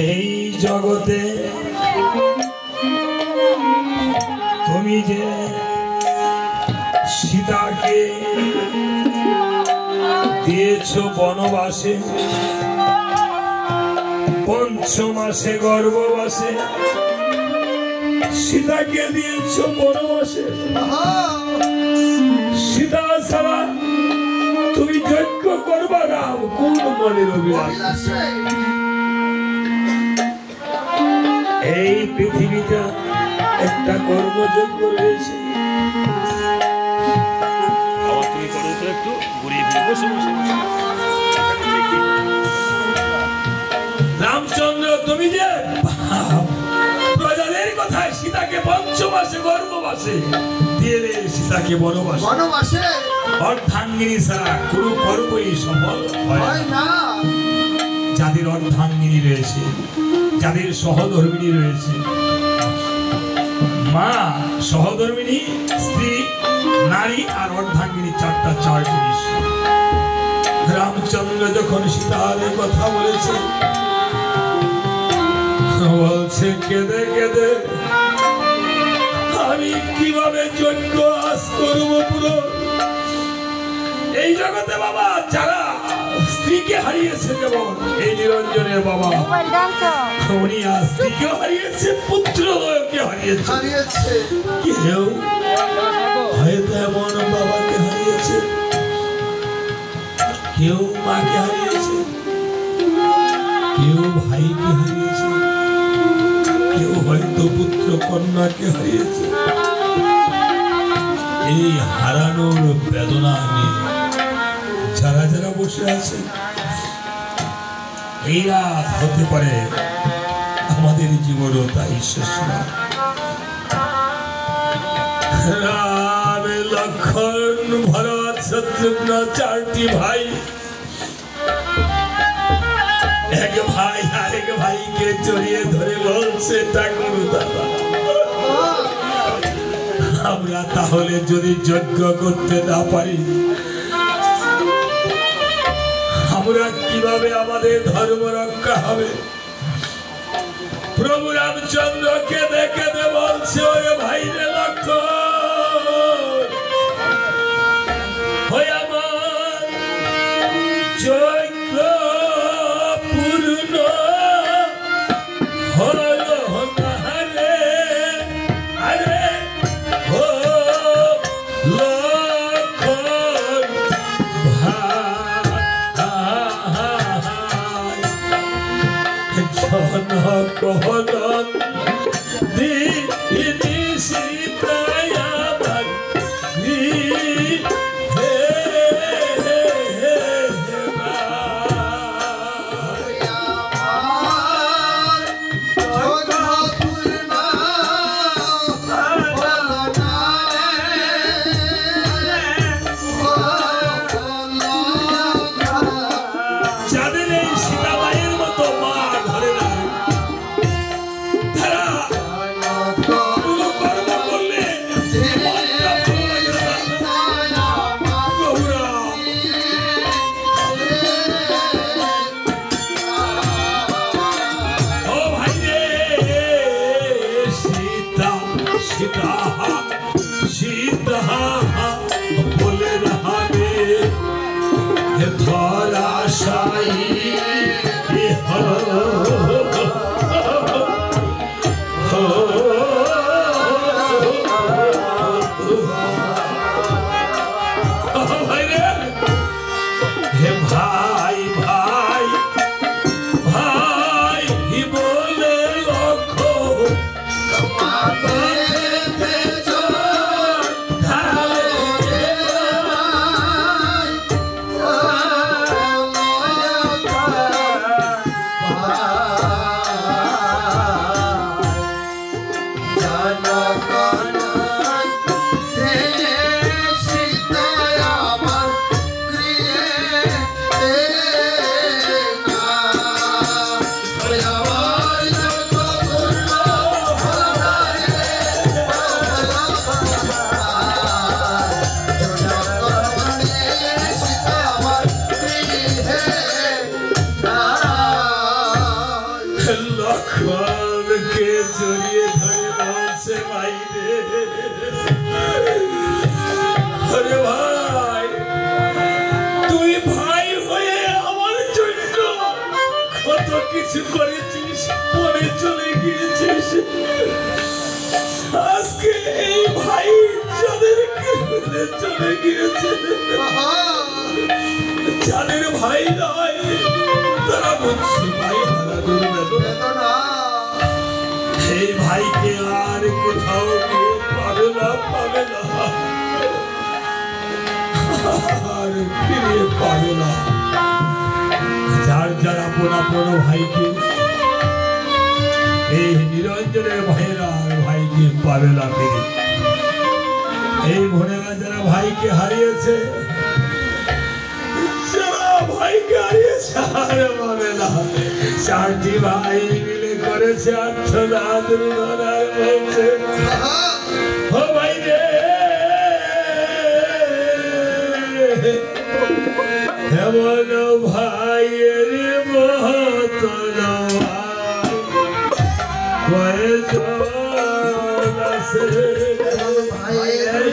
এই জগতে তুমি যে সীতাকে দিয়েছ বনবাসে, ৫ মাসে গর্ভবাসে সীতাকে দিয়েছ বনবাসে। সীতা ছাড়া তুমি যজ্ঞ করবা রাম কোন মনের অভিলাষ? এই পৃথিবীটা একটা কর্মযজ্ঞ রয়েছে। রামচন্দ্র তুমি যে প্রজাদের কথায় সীতাকে ৫ মাসে গর্ভবাসে দিলে, সীতাকে বনবাসে অর্ধাঙ্গিনী ছাড়া কোন কর্মই সফল হয় না। যাদের অর্ধাঙ্গিনী রয়েছে, যাদের সহধর্মিনী রয়েছে, মা, সহধর্মিনী, স্ত্রী, নারী আর অর্ধাঙ্গিনী, চার জিনিস। রামচন্দ্র যখন সীতার কথা বলেছে, বলছে কেঁদে কেঁদে আমি কিভাবে যজ্ঞ আজ করব পুরো। এই জগতে বাবা যারা স্ত্রীকে হারিয়েছে, যেমন এই নিরঞ্জনের বাবা, উনি আজ স্ত্রীকেও হারিয়েছে, পুত্রদ্বয়কে হারিয়েছে। কেউ হয়তো এমন বাবাকে হারিয়েছে, কেউ মাকে হারিয়েছে, কেউ ভাইকে হারিয়েছে, কেউ হয়তো পুত্র কন্যাকে হারিয়েছে। এই হারানোর বেদনা নিয়ে যারা যারা বসে আছে, এই রাত হতে পারে আমাদের জীবনও তাই শেষ না। রাম, লক্ষণ, ভরত, শত্রুঘ্ন 4টি ভাই। এক ভাই আরেক ভাইকে জড়িয়ে ধরে বলছে, ঠাকুর দাদা আমরা তাহলে যদি যজ্ঞ করতে না পারি, আমরা কিভাবে আমাদের ধর্ম রক্ষা হবে? প্রভু রামচন্দ্র কেঁদে কেঁদে বলছে, ওরে ভাই রে লক্ষণ, হয়ে আমার যজ্ঞ পূর্ণ হলো না রে। আরে ও লক্ষণ ভাই, জনকহনন দিদি সীতায় আমার করলে কলকে জড়িয়ে ধরে বলছে ভাই রে, আরে ভাই তুই ভাই হয়ে আমার জন্য কত কিছু করেছিস, পরে চলে গিয়েছিস। আজকে এই ভাই যাদেরকে চলে গিয়েছে, যাদের ভাই নয় তারা বলছে ভাই হারা দুর্বেদনা। এই ভাইকে আর কোথাও গিয়ে পাবে না, পাবে না, আর ফিরে পাবে না। যার যার আপন আপন ভাইকে, এই নিরঞ্জনের ভাইয়েরা আর ভাইকে পাবে না ফিরে। এই বোনেরা যারা ভাইকে হারিয়েছে, যারা ভাইকে হারিয়েছে আর পাবে না। চারটি ভাই মিলে করেছে আত্মদান, বলছে ও ভাই রে, এমন ভাইয়ের মহতন কয়জন আছে, ভাইয়ের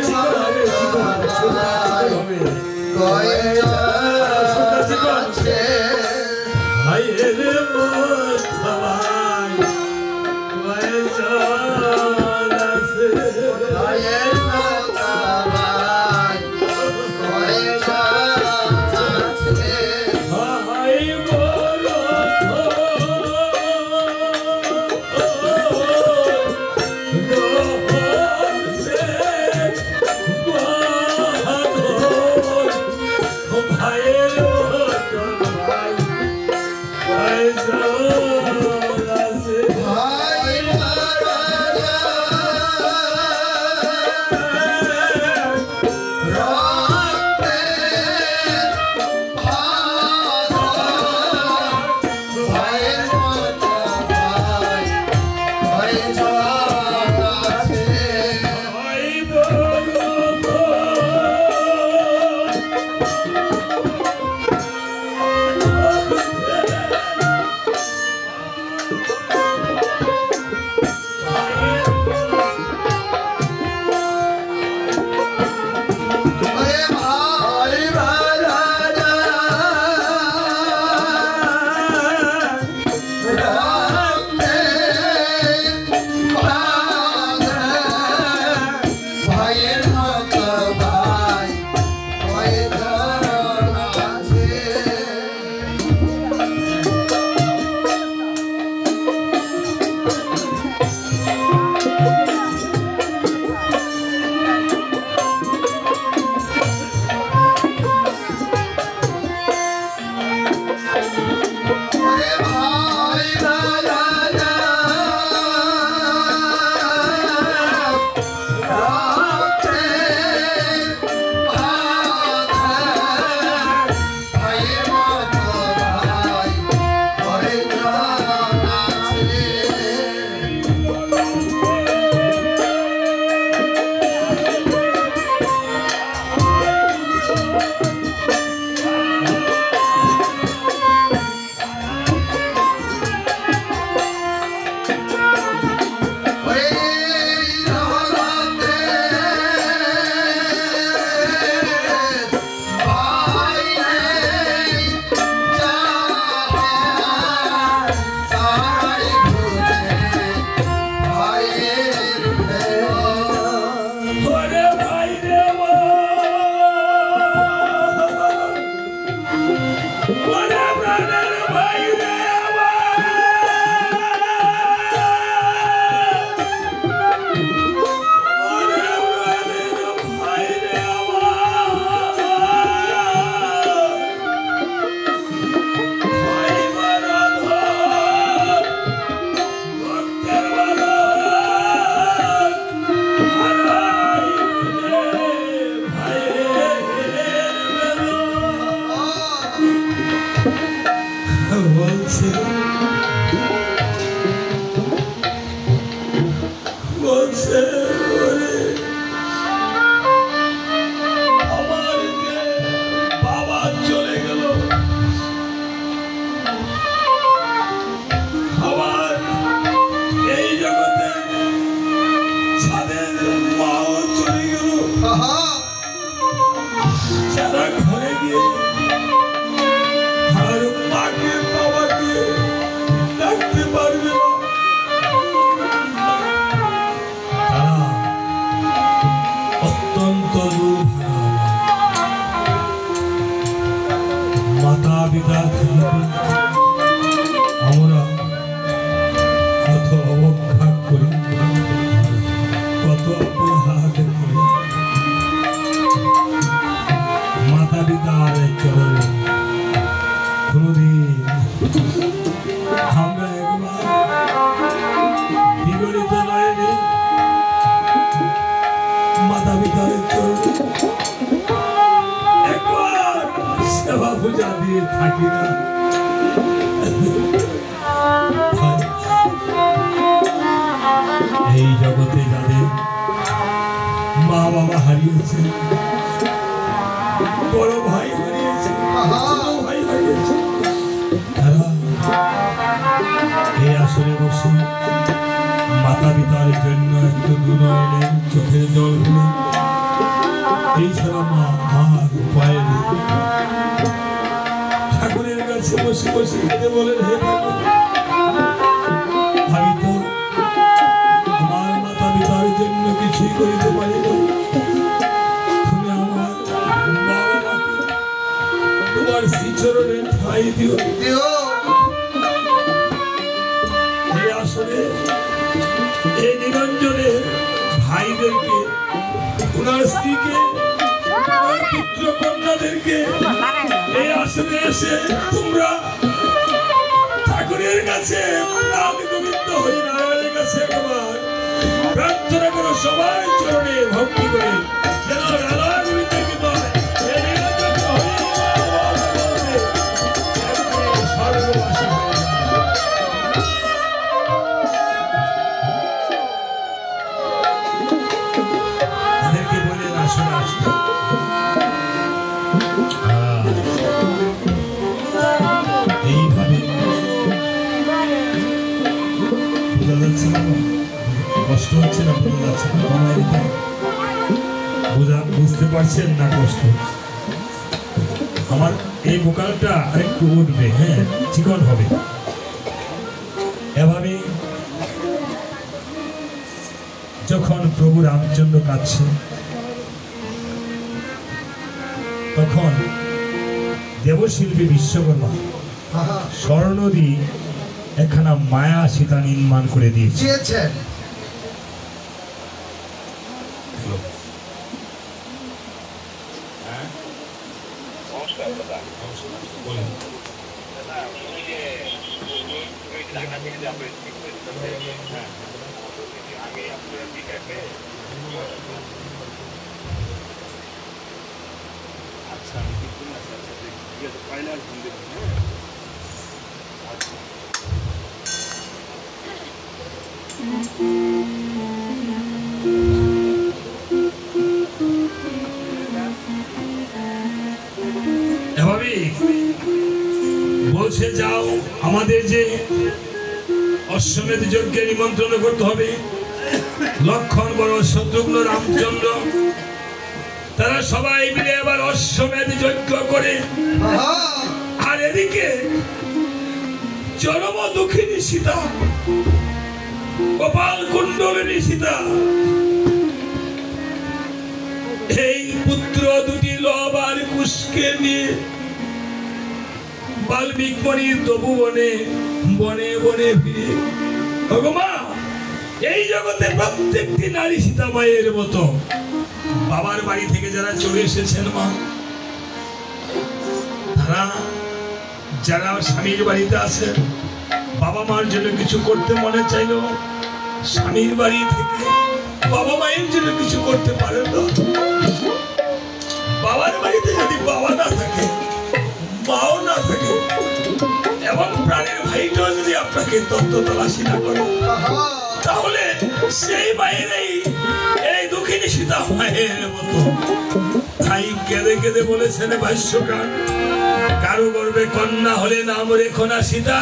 হারিয়েছে, বড় ভাই হারিয়েছে, ভাই হারিয়েছে। তারা এই আসরে বসে মাতা পিতার জন্য একটু দূর এলেন, চোখের জল দিলেন। এই ছাড়া মা আর উপায় নেই। ঠাকুরের কাছে বসে বসে খেতে বলেন, হে ঠাকুর, আমি তো আমার মাতা পিতার জন্য কিছুই করিতে পারি না। তুমি আমার মা বাবাকে তোমার শ্রীচরণে ঠাঁই দিও। এই আসলে এই নিরঞ্জনের ভাইদেরকে, ওনার স্ত্রীকে, পুত্র কন্যাদেরকে এই আসনে এসে তোমরা ঠাকুরের কাছে, নাম গোবিন্দ হরিনারায়ণের কাছে একবার প্রার্থনা করো, সবার চরণে ভক্তি করে, যেন রাধা গোবিন্দের কৃপায় এই নিরঞ্জন সর্ববাসী হয়ে যায়। তাদেরকে বলে আসলে আসতে এইভাবে বোঝা যাচ্ছে না, কষ্ট হচ্ছে না, বোঝা যাচ্ছে না, বুঝতে পারছেন না কষ্ট? আমার এই ভোকালটা আরেকটু উঠবে, হ্যাঁ, চিকন হবে। এভাবে যখন প্রভু রামচন্দ্র কাঁদছে, তখন দেবশিল্পী বিশ্বকর্মা স্বর্ণ দিয়ে একখানা মায়া সীতা নির্মাণ করে দিয়েছেন। বলছে, যাও আমাদের যে অশ্বমেধ যজ্ঞে নিমন্ত্রণ করতে হবে, লক্ষণ, বড় শত্রুঘ্ন, রামচন্দ্র, তারা সবাই মিলে আবার অশ্বমেধ যজ্ঞ করে। আর এদিকে চরম দুঃখিনী সীতা, কপাল কুণ্ডলিনী সীতা, এই পুত্র দুটি লব আর কুশকে নিয়ে বাল্মীক মণির তবু বনে বনে বনে ফিরে। ভগমা, এই জগতে প্রত্যেকটি নারী সীতা মায়ের মতো বাবার বাড়ি থেকে যারা চলে এসেছেন মা, তারা যারা স্বামীর বাড়িতে আছে, বাবা মার জন্য কিছু করতে মনে চাইলো, স্বামীর বাড়ি থেকে বাবা মায়ের জন্য কিছু করতে পারে না। বাবার বাড়িতে যদি বাবা না থাকে, মাও না থাকে, এবং প্রাণের ভাইটাও যদি আপনাকে তত্ত্ব তলাশি না করে, তাহলে সেই মায়ের এই দুঃখিনী সীতা মায়ের মতো। তাই কেঁদে কেঁদে বলেছেন ভাষ্যকার, কারো গর্ভে কন্যা হলে নাম রেখো না সীতা,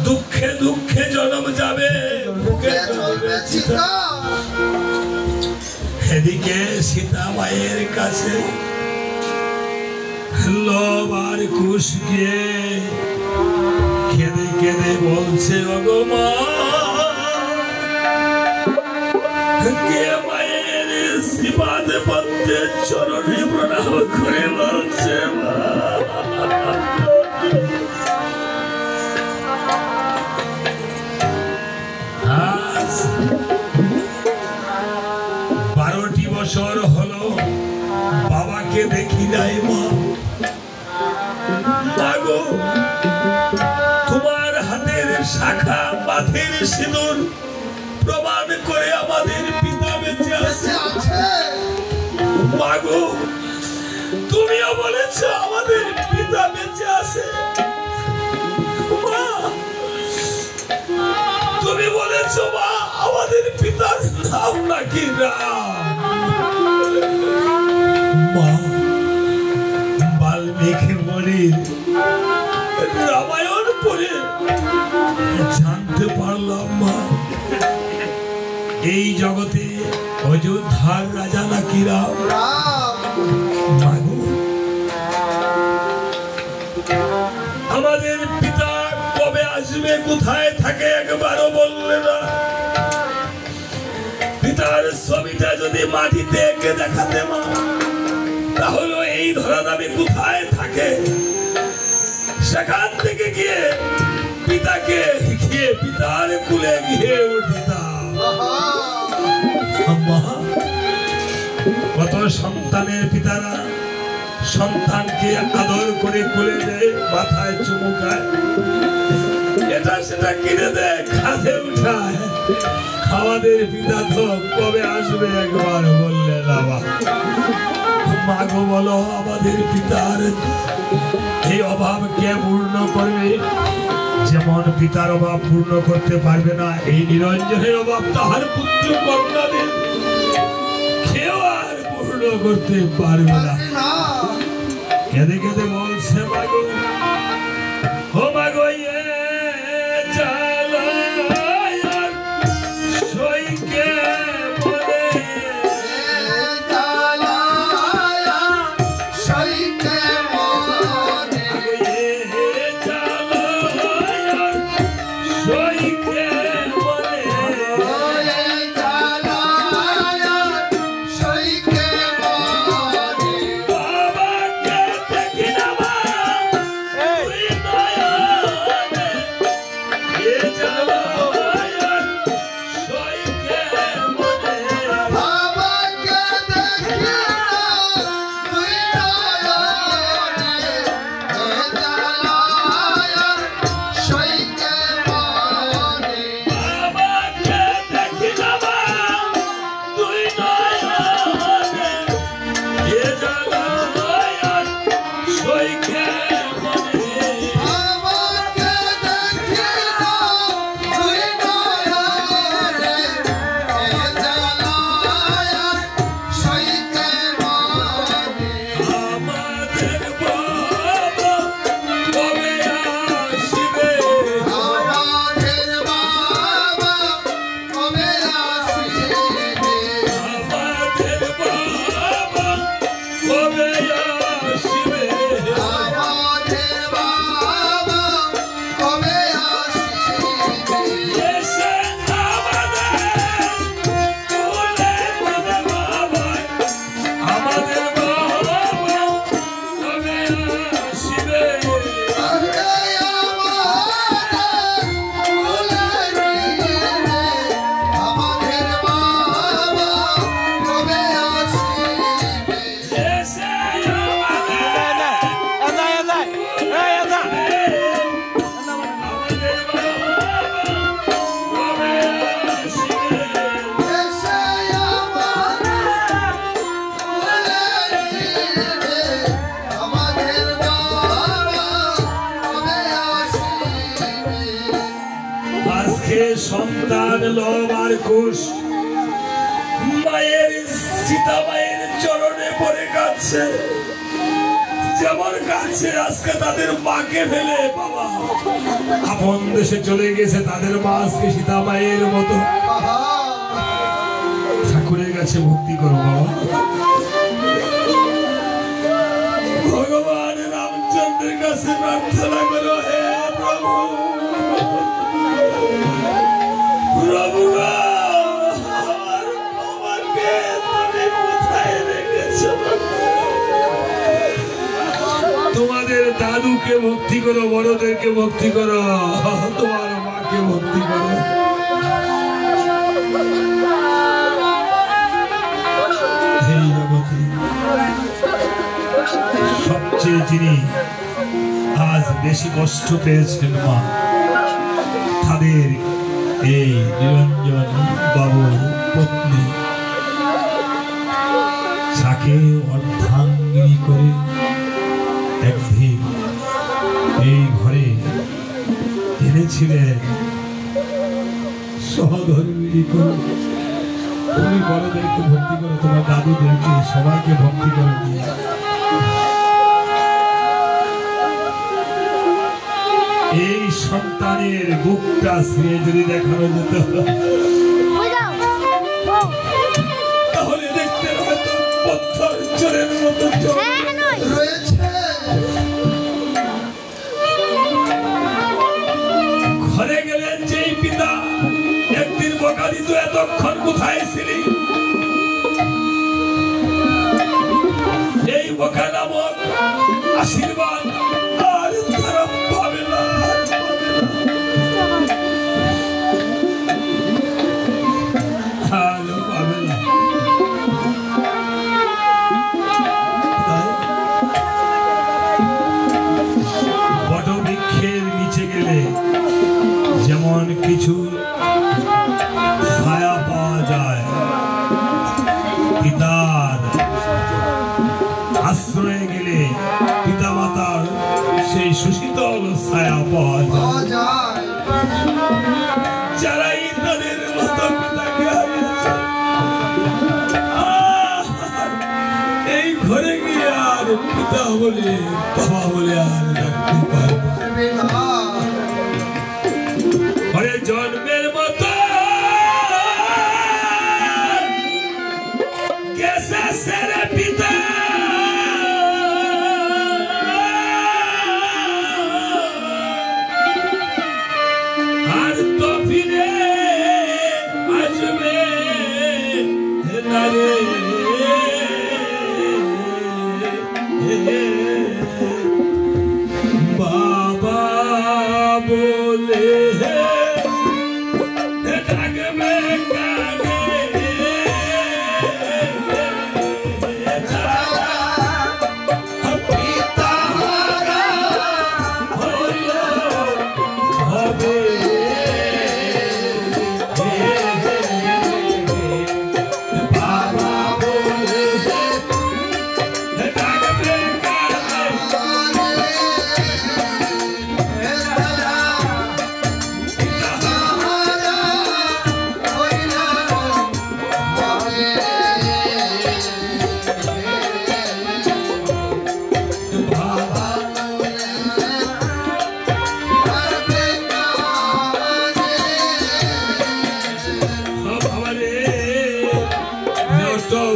দুঃখে দুঃখে জন্ম যাবে এদিকে সীতা মায়ের কাছে লব আর কুশ গিয়ে কেঁদে কেঁদে বলছে, ভগমা, মায়ের শ্রীপাদ পদ্মের চরণে প্রণাম করে বলছে, আজ 12টি বছর হলো বাবাকে দেখি নাই মা। তোমার হাতের শাখা, মাথের সিঁদুর প্রমাণ করে আমাদের পিতা বেঁচে আছে। মাগো, তুমিও বলেছ আমাদের পিতা বেঁচে আছে। মা, তুমি বলেছ মা আমাদের পিতার নাম নাকি রাম। মা বাল্মীকি মুনির রামায়ণ পড়ে জানতে পারলাম মা এই জগতে অযোধ্যার রাজা নাকি রাম। আমাদের পিতা কবে আসবে, কোথায় থাকে একবারও বললে না। পিতার ছবিটা যদি মাটিতে এঁকে দেখাতে মা, তাহলে এই ধরাধামে কোথায় থাকে সেখান থেকে গিয়ে পিতাকে গিয়ে পিতার কুলে গিয়ে উঠিতাম। কত সন্তানের পিতারা সন্তানকে আদর করে কুলে দেয়, মাথায় চুমু খায়, এটা সেটা কিনে দেয়, কাঁধে উঠায়। আমাদের পিতা তো কবে আসবে একবার বললে না মা গো বলো, আমাদের পিতার এই অভাব কে পূর্ণ করবে? যেমন পিতার অভাব পূর্ণ করতে পারবে না এই নিরঞ্জনের অভাব তাহার পুত্র কন্যাদের কেউ আর পূর্ণ করতে পারবে না। কেঁদে কেঁদে বলছে মাগো, ও মাগো সন্তান লোভ আর কুশ মায়ের সীতা মায়ের চরণে পড়ে কাঁদছে, যেমন কাঁদছে আজকে তাদের মাকে ফেলে বাবা আপন দেশে চলে গেছে, তাদের মা আজকে সীতা মায়ের মতো। ঠাকুরের কাছে ভক্তি করো বাবা, ভগবান রামচন্দ্রের কাছে প্রার্থনা করো, হে প্রভু তোমাদের দাদুকে ভক্তি করো, বড়দেরকে ভক্তি করো, তোমার মাকে ভক্তি করো। এই জগতে সবচেয়ে যিনি আজ বেশি কষ্ট পেয়েছেন মা, তাদের এই নিরঞ্জন বাবুর পত্নী, যাকে অর্ধাঙ্গিনী করে একদিন এই ঘরে এনেছিলেন সহধর্মিণী করে, তুমি বড়দেরকে ভক্তি করো, তোমার দাদুদেরকে সবাইকে ভক্তি করো। এই সন্তানের বুকটা ছুঁয়ে যদি দেখানো যেত তাহলে দেখতে হয়তো পথর চোরের মতো রয়েছে। ঘরে গেলেন যেই পিতা, একদিন বকা দিত, এতক্ষণ কোথায় ছিলি? এই বকা নামক আশীর্বাদ আর তারা পাবে না। বটবৃক্ষের নিচে গেলে যেমন কিছু ছায়া পাওয়া যায়, পিতার আশ্রয়ে গেলে পিতা মাতার সেই সুশীতল ছায়া পাওয়া যায়। যারা তাদের মতো পিতাকে হারিয়েছে, এই ঘরে গিয়ে আর পিতা বলে বাবা বলে আর রাখতে পারবে না। ঘরে জন্মের মতো গেছে সেরে পিতা, আর তো ফিরে আসবে না রে। বাবা বলে ডাকবে কানে, পিতা হবে বাবা বলে ডাকবে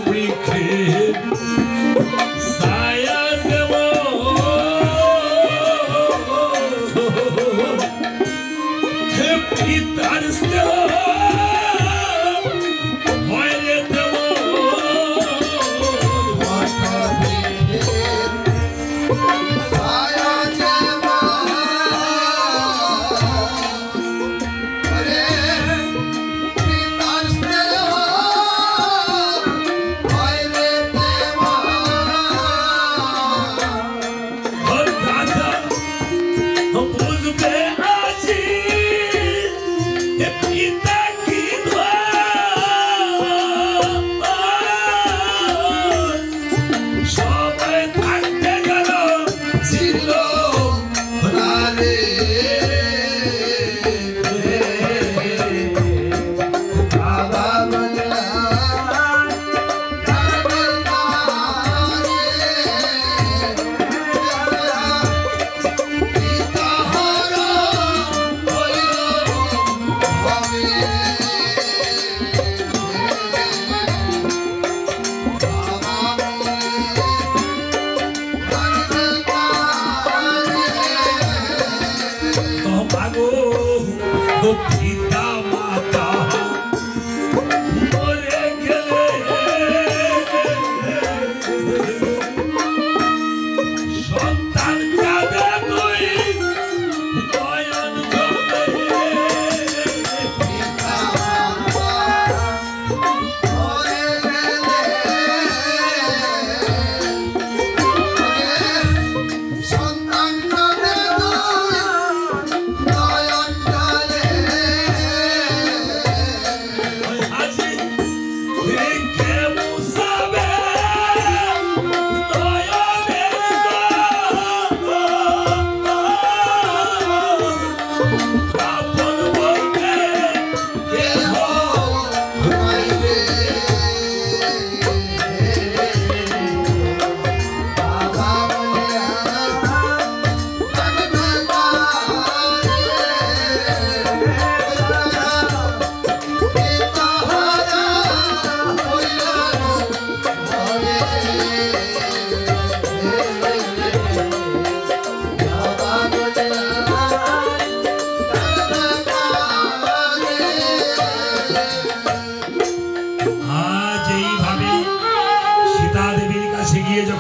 বৃক্ষের ছায়া যেমন পিতার স্নেহ ভয়ে পিতা মাতা মরে গেলে সন্তান কাঁদে তুই নয়ন জলে, পিতা মাতা মরে গেলে সন্তান কাঁদে তুই নয়ন জলে।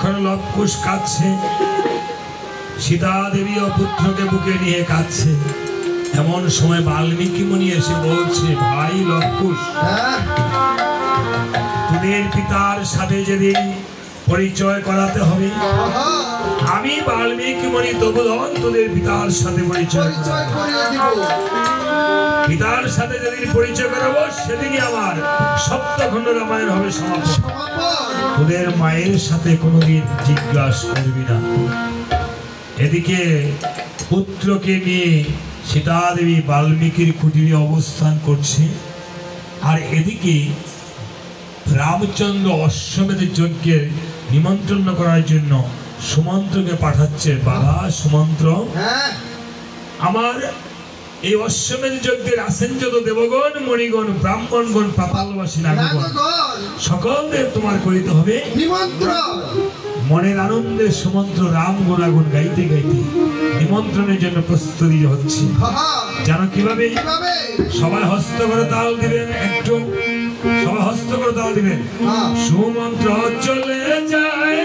তখন লবকুশ কাঁদছে, সীতা দেবী ও পুত্রকে বুকে নিয়ে কাঁদছে। এমন সময় বাল্মীকি মুনি এসে বলছে, ভাই লবকুশ, তোদের পিতার সাথে যেদিন পরিচয় করাতে হবে, আমি বাল্মীকি মুনি তবুদন তোদের পিতার সাথে পরিচয় করিয়ে দিব। পিতার সাথে যেদিন পরিচয় করাবো সেদিনই আমার সপ্তখণ্ড রামায়ণ হবে সমাপন। তোদের মায়ের সাথে কোনোদিন জিজ্ঞাসা করবি না। এদিকে পুত্রকে নিয়ে সীতা দেবী বাল্মীকির কুটিরে অবস্থান করছে, আর এদিকে রামচন্দ্র অশ্বমেধ যজ্ঞের নিমন্ত্রণ করার জন্য সুমন্ত্রকে পাঠাচ্ছে। বাবা সুমন্ত্র, আমার এই অশ্বমেধ যজ্ঞের আসেন যত দেবগণ, মণিগণ, ব্রাহ্মণগণ, পাতালবাসী নাগগণ, সকলদের তোমার করিতে হবে নিমন্ত্রণ। মনের আনন্দে সুমন্ত্র রাম গুণাগুণ গাইতে গাইতে নিমন্ত্রণের জন্য প্রস্তুতি হচ্ছে। জানো কিভাবে? সবাই হস্ত করে তাল দিবেন, একটু সবাই হস্ত করে তাল দিবেন। সুমন্ত্র চলে যায়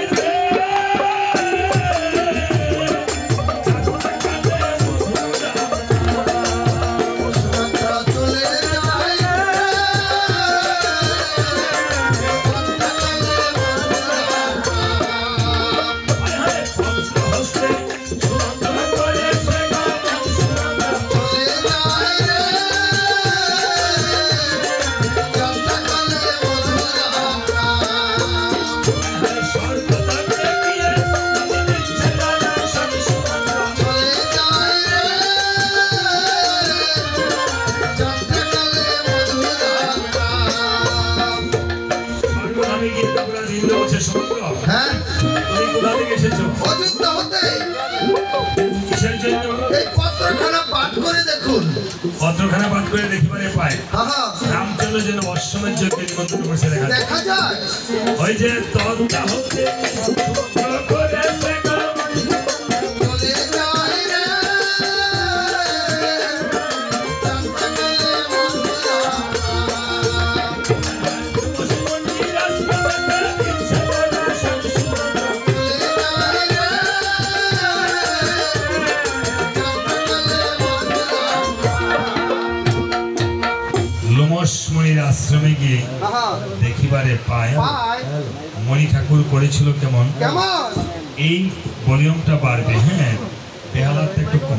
পত্রখানা পাঠ করে দেখিবারে পায় রামচন্দ্র যেন অশ্বমেধ যজ্ঞে নিমন্ত্রণ করছে দেখা যায়। ওই যে তন্তা হতে আশ্রমে গিয়ে দেখিবারে পায় মণি ঠাকুর করেছিল কেমন। এই ভলিউমটা বাড়বে, হ্যাঁ বেহালাতে একটু কম,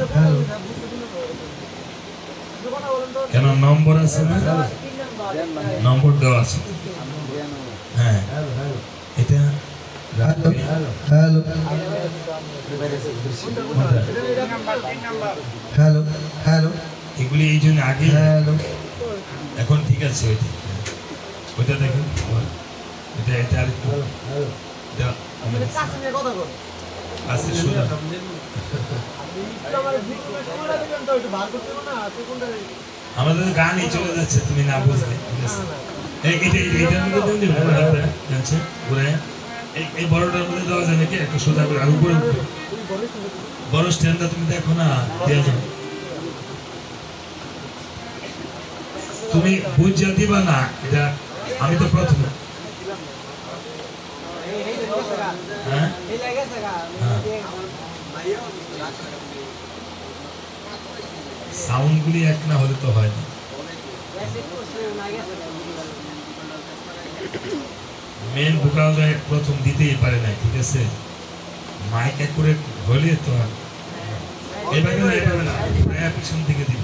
কেন নম্বর আছে না, নম্বর দেওয়া আছে। হ্যাঁ এটা হ্যালো হ্যালো হ্যালো এগুলি এই জন্য আগে এখন ঠিক আছে। ওইটা দেখুন, এটা এটা আর একটু আমাদের গানই চলে যাচ্ছে, তুমি না বুঝলে। এই বড়টার মধ্যে দেওয়া যায় নাকি একটু সোজা করে, আর উপরে বড় স্ট্যান্ডটা তুমি দেখো না, দেওয়া যাবে। তুমি বুঝা দিবা না, এটা আমি তো প্রথম সাউন্ড গুলি এক না হলে তো হয় না। মেন ভোকাল প্রথম দিতেই পারে না, ঠিক আছে। মাইক অ্যাকুরেট হলে তো এভাবে না, এভাবে না, পিছন থেকে দিব।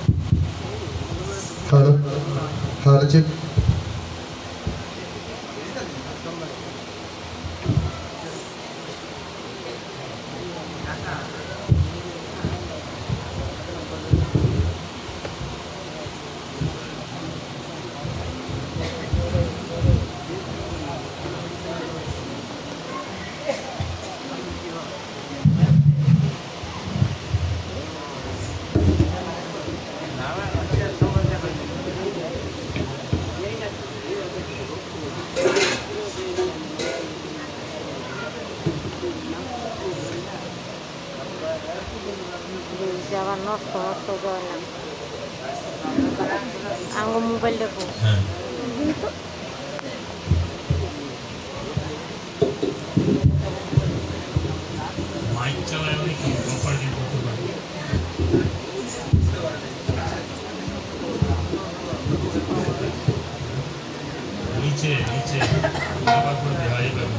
Hello hello check. মোবাইল দেখো। নিচে নিচে বাবা করে দেওয়া এইভাবে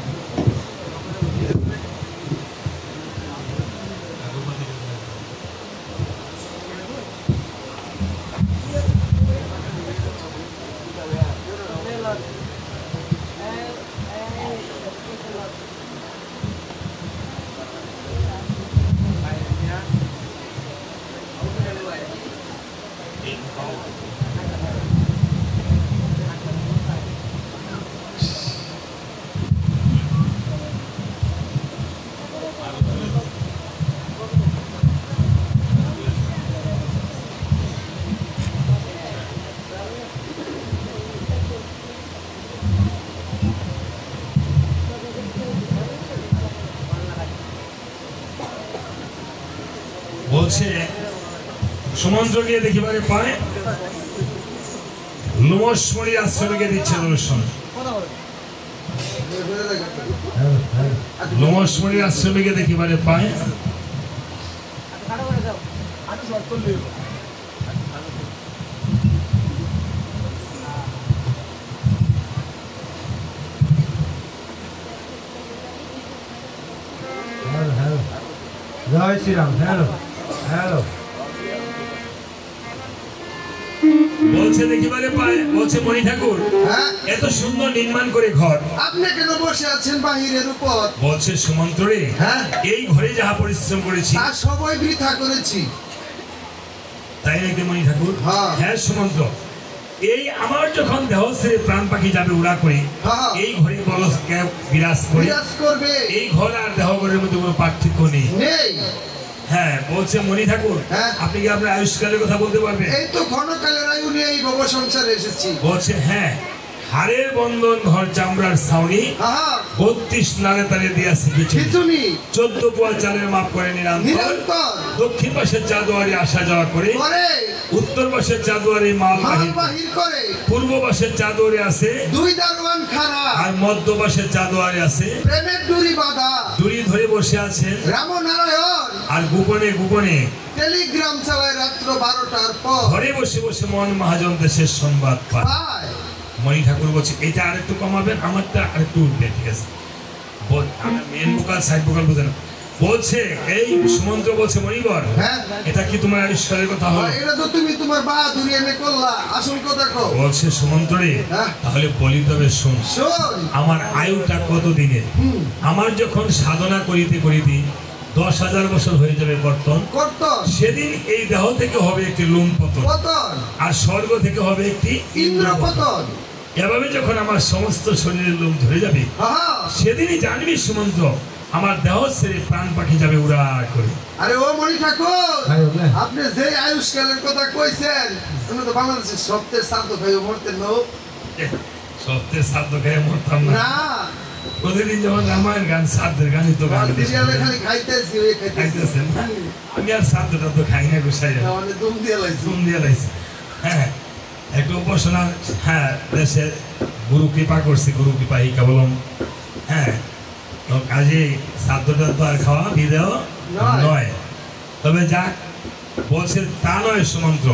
বলছে সমন্ত্রকে দেখিবারে পায় লোমসমণি আশ্রমে দিচ্ছে দর্শন লোমসমণি আশ্রমে দেখিবারে পায় জয় শ্রীরাম। হ্যালো হ্যালো বলছে দেখিবারে পায় বলছে মণি ঠাকুর এত সুন্দর নির্মাণ করে ঘর আপনি কেন বসে আছেন বাহিরের উপর? বলছে সুমন্ত্রে এই ঘরে যাহা পরিশ্রম করেছি তা সবাই বৃথা করেছি। তাই নাকি মণি ঠাকুর? হ্যাঁ সুমন্ত্র, এই আমার যখন দেহ ছেড়ে প্রাণ পাখি যাবে উড়া করে এই ঘরে বলস বিরাজ করবে। এই ঘর আর দেহ ঘরের মধ্যে কোনো পার্থক্য নেই। হ্যাঁ বলছে মণি ঠাকুর আপনি কি আপনার আয়ুষ্কালের কথা বলতে পারবেন? এই তো ঘনকালের আয়ু নিয়ে এই ভব সংসারে এসেছি। বলছে হ্যাঁ, হাড়ের বন্ধন ঘর চামড়ার ছাউনি 32 নালে তালে দিয়া শিখেছি 14 পোয়া চালের মাপ করে নিরন্তর দক্ষিণ পাশের চাঁদোয়ারি আসা যাওয়া করে উত্তর পাশের চাঁদোয়ারি মাল বাহির করে পূর্ব পাশের চাঁদোয়ারি আছে 2 দারোয়ান খাড়া আর মধ্য পাশের চাঁদোয়ারি আছে প্রেমের ডুরি বাঁধা ডুরি ধরে বসে আছেন রামনারায়ণ আর গোপনে গোপনে টেলিগ্রাম চালায় রাত্র 12টার পর ঘরে বসে বসে মন মহাজন দেশের সংবাদ পায়। মণি ঠাকুর বলছে এটা আরেকটু কমাবেন, আমারটা আরেকটু উঠবে, ঠিক আছে? মেন বোকাল সাইড বোকাল বুঝে না। বলছে এই সুমন্ত্র বলছে মণিবর এটা কি তোমার আয়ুষ্কালের কথা হলো? এটা তো তুমি তোমার বাহাদুরি এনে করলা, আসল কথা কও। বলছে সুমন্ত্র রে তাহলে বলি তবে শুন, আমার আয়ুটা কত দিনের? আমার যখন সাধনা করিতে করিতে 10,000 বছর হয়ে যাবে কর্তন, সেদিন এই দেহ থেকে হবে একটি লোম পতন আর স্বর্গ থেকে হবে একটি ইন্দ্র পতন। এভাবে যখন আমার সমস্ত শরীরের লোম ধরে যাবে সেদিনই জানবি সুমন্ত্র আমার দেহ ছেড়ে প্রাণ পাখি যাবে উড়া করে। আরে ও মণি ঠাকুর, আপনি যে আয়ুষ্কালের কথা কইছেন তুমি তো বাংলাদেশের সপ্তাহের শ্রাদ্ধ খাইও মরতেন না? সপ্তাহের শ্রাদ্ধ খাইয়ে মরতাম না। প্রতিদিন যখন রামায়ণ গান শ্রাদ্ধের গানই তো গান খাইতেছেন। আমি আর শ্রাদ্ধটা তো খাই না, গোসাই দুম দিয়ে লাইছি। হ্যাঁ একটু উপাসনা, হ্যাঁ দেশে গুরু কৃপা করছি, গুরু কৃপা এই কেবলম। হ্যাঁ তো কাজে শ্রাদ্ধটা তো আর খাওয়া বিদেহ নয়। তবে যাক বলছে তা নয় সুমন্ত্র,